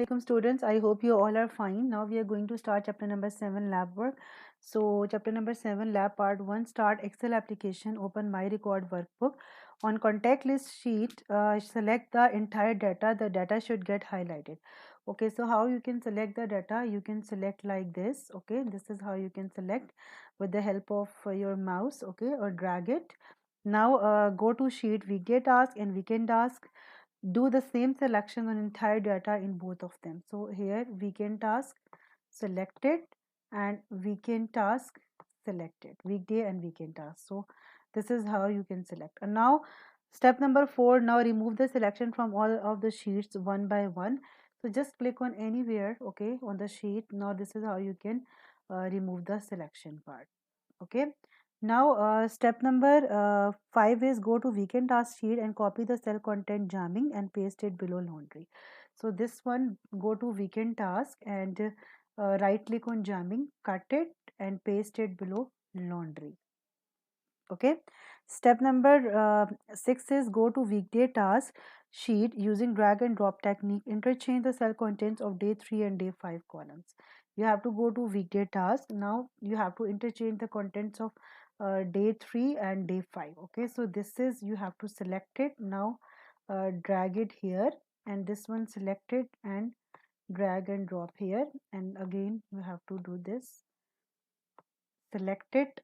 alaikum students. I hope you all are fine. Now we are going to start chapter number 7 lab work. So chapter number 7 lab part 1, start Excel application, open my record workbook. On contact list sheet, select the entire data. The data should get highlighted. Okay, so how you can select the data? You can select like this. Okay, this is how you can select with the help of your mouse. Okay, or drag it. Now go to sheet weekday task and weekend task. Do the same selection on entire data in both of them. So here weekend task selected and weekend task selected, weekday and weekend task. So this is how you can select. And now step number 4, now remove the selection from all of the sheets one by one. So just click on anywhere, okay, on the sheet. Now this is how you can remove the selection part. Okay, now step number 5 is go to weekend task sheet and copy the cell content jamming and paste it below laundry. So this one, go to weekend task and right click on jamming, cut it and paste it below laundry. Okay, step number 6 is go to weekday task sheet using drag and drop technique, interchange the cell contents of day 3 and day 5 columns. You have to go to weekday task. Now you have to interchange the contents of day 3 and day 5. Okay, so this is, you have to select it. Now drag it here, and this one select it and drag and drop here, and again you have to do this, select it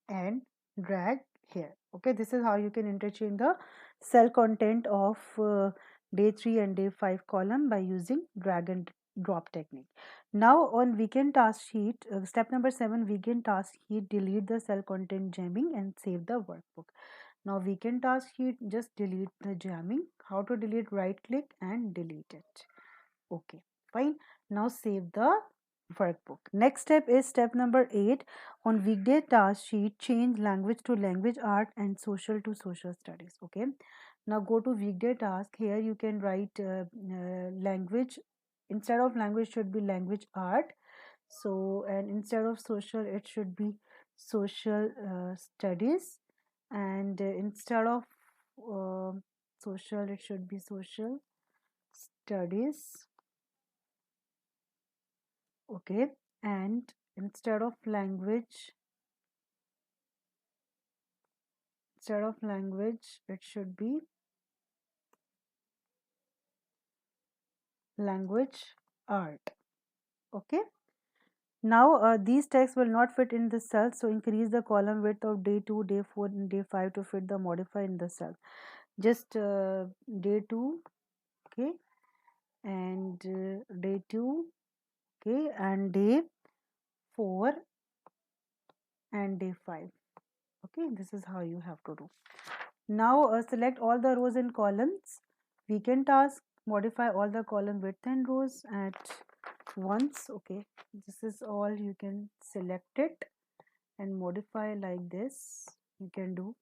and drag here. Okay, this is how you can interchange the cell content of day 3 and day 5 column by using drag and drop technique. Now on weekend task sheet, step number 7, weekend task sheet, delete the cell content jamming and save the workbook. Now weekend task sheet, just delete the jamming. How to delete? Right click and delete it. Okay, fine. Now save the workbook. Next step is step number 8. On weekday task sheet, change language to language art and social to social studies. Okay, now go to weekday task. Here you can write language. Instead of language should be language art. So, and instead of social it should be social studies, and instead of uh, social it should be social studies. Okay, and instead of language it should be language art. Okay, now these texts will not fit in this cell, so increase the column width of day 2, day 4 and day 5 to fit the modifier in the cell. Just day 2, okay, and day 2, okay, and day 4 and day 5. Okay, this is how you have to do. Now select all the rows and columns. Weekend task, modify all the column width and rows at once. Okay, this is all, you can select it and modify like this. You can do,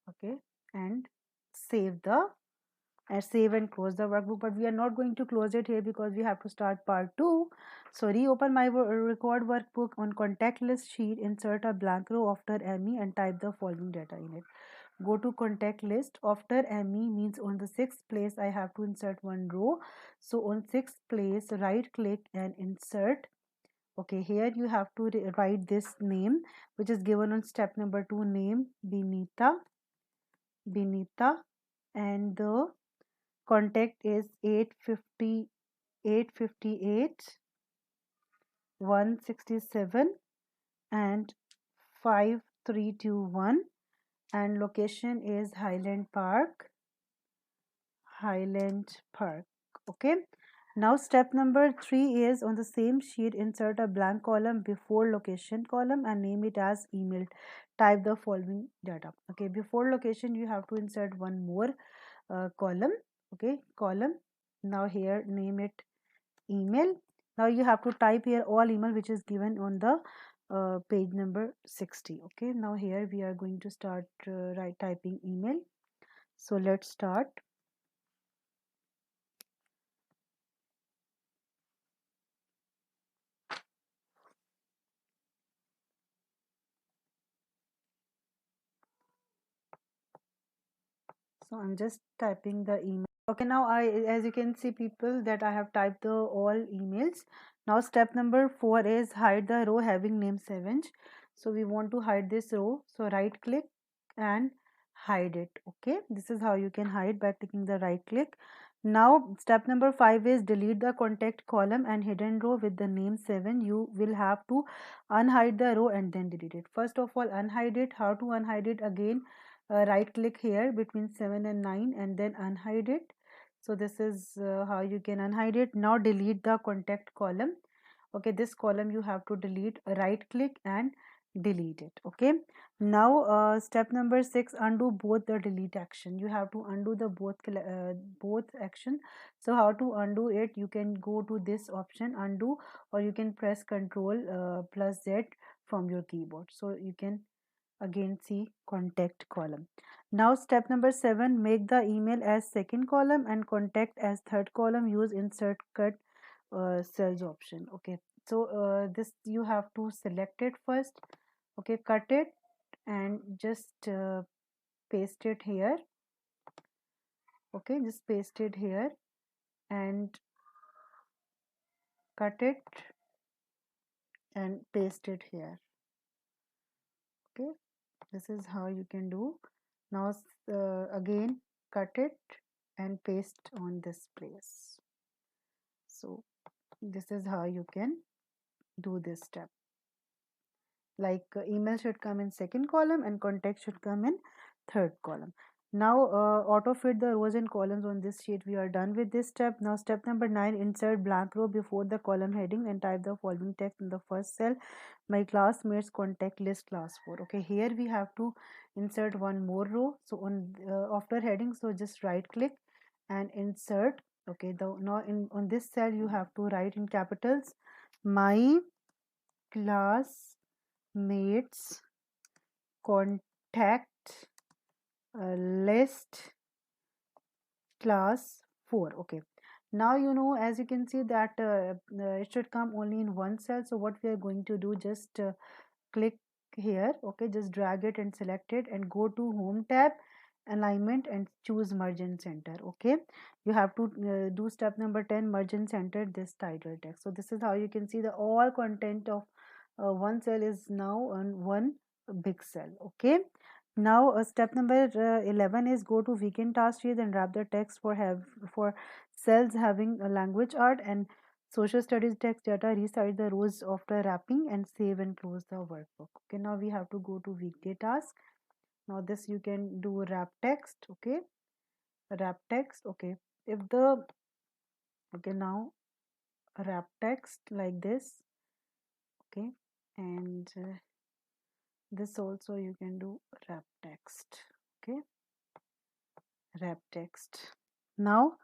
okay, and save the save and close the workbook, but we are not going to close it here because we have to start part 2. So reopen my record workbook. On contact list sheet, insert a blank row after ME and type the following data in it. Go to contact list. After ME means on the 6th place I have to insert one row. So on 6th place, right click and insert. Okay, here you have to write this name which is given on step number 2, name Binita, and the contact is 858 167 and 5321, and location is Highland Park. Okay, now step number 3 is on the same sheet, insert a blank column before location column and name it as email. Type the following data. Okay, before location you have to insert one more column. Okay, column. Now here name it email. Now you have to type here all email which is given on the page number 60. Okay, now here we are going to start typing email. So let's start. So I'm just typing the email. Okay, now as you can see people that I have typed the all emails. Now step number 4 is hide the row having name Savage. So we want to hide this row. So right click and hide it. Okay, this is how you can hide by clicking the right click. Now step number 5 is delete the contact column and hidden row with the name 7. You will have to unhide the row and then delete it. First of all, unhide it. How to unhide it? Again, right click here between 7 and 9 and then unhide it. So this is how you can unhide it. Now delete the contact column. Okay, this column you have to delete. Right click and delete it. Okay, now step number 6, undo both the delete action. You have to undo the both action. So how to undo it? You can go to this option undo, or you can press Control plus Z from your keyboard. So you can again see contact column. Now step number 7, make the email as second column and contact as third column. Use insert cut cells option. Okay, so this you have to select it first. Okay, cut it and just paste it here. Okay, just paste it here and cut it and paste it here. Okay, this is how you can do. Now again cut it and paste on this place. So this is how you can do this step. Like email should come in second column and contact should come in third column. Now auto fit the rows and columns on this sheet. We are done with this step. Now step number 9, insert blank row before the column heading and type the following text in the first cell. My classmates contact list class 4. Okay, here we have to insert one more row. So on after heading, so just right click and insert. Okay, now in on this cell you have to write in capitals my classmates contact list class 4. Okay, now you know, as you can see that it should come only in one cell. So what we are going to do, just click here. Okay, just drag it and select it and go to home tab, alignment, and choose merge and center. Okay, you have to do step number 10, merge and center this title text. So this is how you can see the all content of one cell is now on one big cell. Okay, now step number 11 is go to weekend task sheet and wrap the text for cells having a language art and social studies text data. Resize the rows after wrapping and save and close the workbook. Okay, now we have to go to weekday task. Now this you can do wrap text. Okay, wrap text. Okay, if the okay, now wrap text like this. Okay, and this also you can do wrap text. Okay, wrap text. Now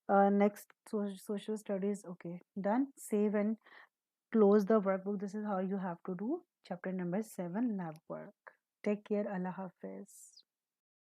next social studies. Okay, done. Save and close the workbook. This is how you have to do chapter number 7 lab work. Take care. Allah Hafiz.